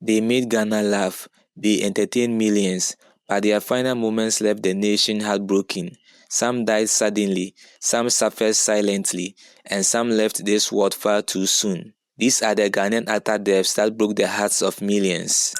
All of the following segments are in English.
They made Ghana laugh, they entertained millions, but their final moments left the nation heartbroken. Some died suddenly, some suffered silently, and some left this world far too soon. These are the Ghanaian actor deaths that broke the hearts of millions.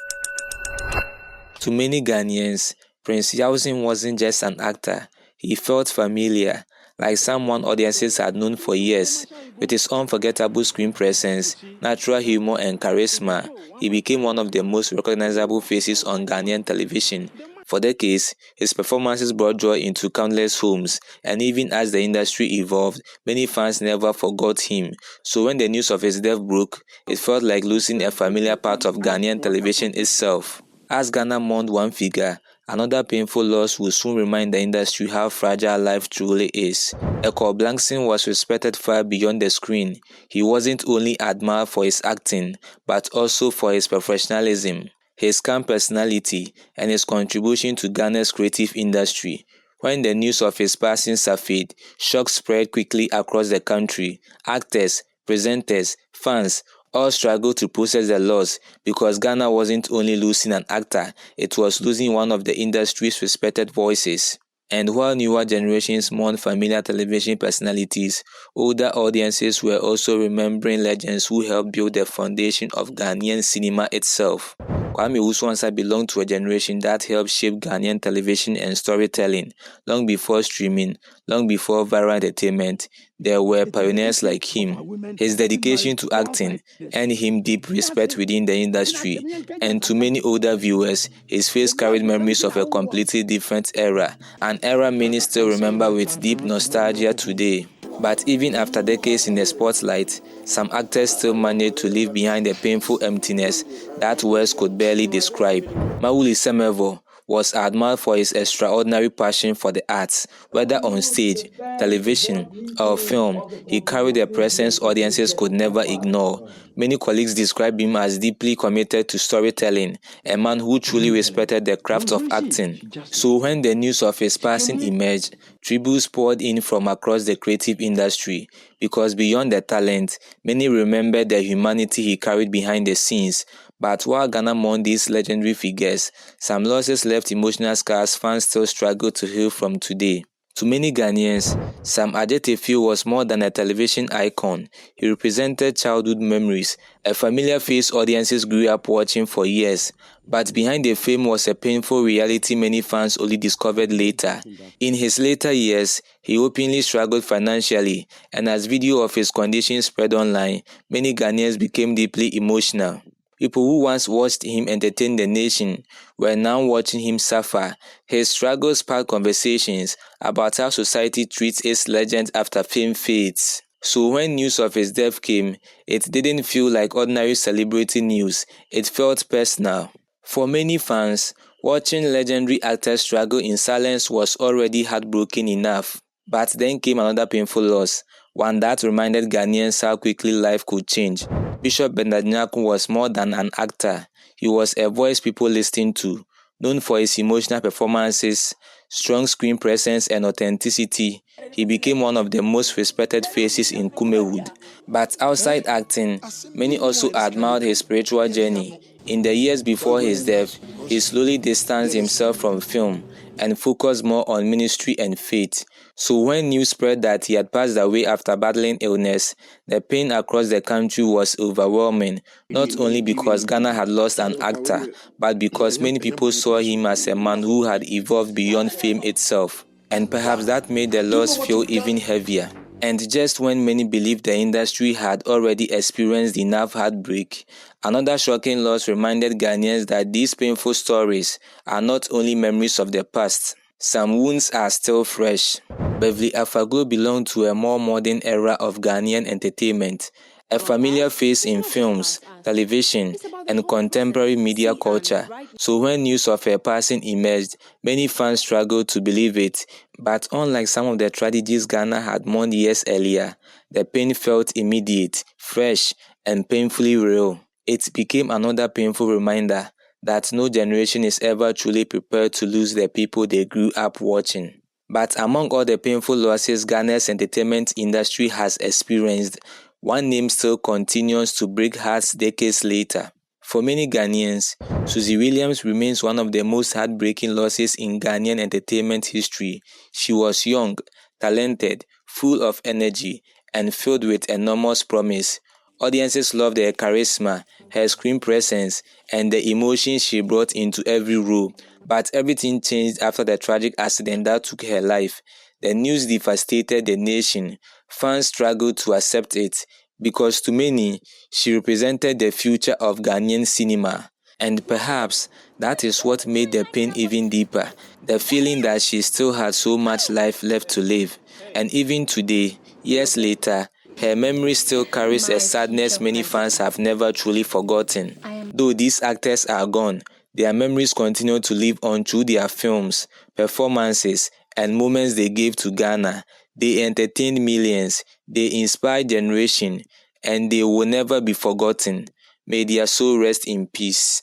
To many Ghanaians, Prince Yawson wasn't just an actor. He felt familiar, like someone audiences had known for years. With his unforgettable screen presence, natural humor and charisma, he became one of the most recognizable faces on Ghanaian television. For decades, his performances brought joy into countless homes, and even as the industry evolved, many fans never forgot him. So when the news of his death broke, it felt like losing a familiar part of Ghanaian television itself. As Ghana mourned one figure, another painful loss will soon remind the industry how fragile life truly is. Ekow Blankson was respected far beyond the screen. He wasn't only admired for his acting, but also for his professionalism, his calm personality, and his contribution to Ghana's creative industry. When the news of his passing surfaced, shock spread quickly across the country. Actors, presenters, fans all struggled to process the loss because Ghana wasn't only losing an actor, it was losing one of the industry's respected voices. And while newer generations mourn familiar television personalities, older audiences were also remembering legends who helped build the foundation of Ghanaian cinema itself. Kwame Ansah belonged to a generation that helped shape Ghanaian television and storytelling. Long before streaming, long before viral entertainment, there were pioneers like him. His dedication to acting earned him deep respect within the industry, and to many older viewers, his face carried memories of a completely different era, an era many still remember with deep nostalgia today. But even after decades in the spotlight, some actors still managed to leave behind a painful emptiness that words could barely describe. Mawuli Semevo was admired for his extraordinary passion for the arts. Whether on stage, television, or film, he carried a presence audiences could never ignore. Many colleagues describe him as deeply committed to storytelling, a man who truly respected the craft of acting. So when the news of his passing emerged, tributes poured in from across the creative industry, because beyond the talent, many remembered the humanity he carried behind the scenes. But while Ghana mourned these legendary figures, some losses left emotional scars fans still struggle to heal from today. To many Ghanaians, Psalm Adjeteyfio was more than a television icon. He represented childhood memories, a familiar face audiences grew up watching for years. But behind the fame was a painful reality many fans only discovered later. In his later years, he openly struggled financially, and as video of his condition spread online, many Ghanaians became deeply emotional. People who once watched him entertain the nation were now watching him suffer. His struggles sparked conversations about how society treats its legends after fame fades. So when news of his death came, it didn't feel like ordinary celebrity news. It felt personal. For many fans, watching legendary actors struggle in silence was already heartbreaking enough. But then came another painful loss, one that reminded Ghanaians how quickly life could change. Bishop Bernard Nyarko was more than an actor. He was a voice people listened to. Known for his emotional performances, strong screen presence, and authenticity, he became one of the most respected faces in Kumawood. But outside acting, many also admired his spiritual journey. In the years before his death, he slowly distanced himself from film and focused more on ministry and faith. So when news spread that he had passed away after battling illness, the pain across the country was overwhelming, not only because Ghana had lost an actor, but because many people saw him as a man who had evolved beyond fame itself. And perhaps that made the loss feel even heavier. And just when many believed the industry had already experienced enough heartbreak, another shocking loss reminded Ghanaians that these painful stories are not only memories of the past. Some wounds are still fresh. Beverly Afaglo belonged to a more modern era of Ghanaian entertainment, a familiar face in films, television, and contemporary media culture. So when news of her passing emerged, many fans struggled to believe it. But unlike some of the tragedies Ghana had mourned years earlier, the pain felt immediate, fresh, and painfully real. It became another painful reminder that no generation is ever truly prepared to lose the people they grew up watching. But among all the painful losses Ghana's entertainment industry has experienced, one name still continues to break hearts decades later. For many Ghanaians, Suzy Williams remains one of the most heartbreaking losses in Ghanaian entertainment history. She was young, talented, full of energy, and filled with enormous promise. Audiences loved her charisma, her screen presence, and the emotion she brought into every role. But everything changed after the tragic accident that took her life. The news devastated the nation. Fans struggled to accept it because to many, she represented the future of Ghanaian cinema. And perhaps that is what made the pain even deeper, the feeling that she still had so much life left to live. And even today, years later, her memory still carries a sadness many fans have never truly forgotten. Though these actors are gone, their memories continue to live on through their films, performances, and moments they gave to Ghana. They entertained millions, they inspired generations, and they will never be forgotten. May their soul rest in peace.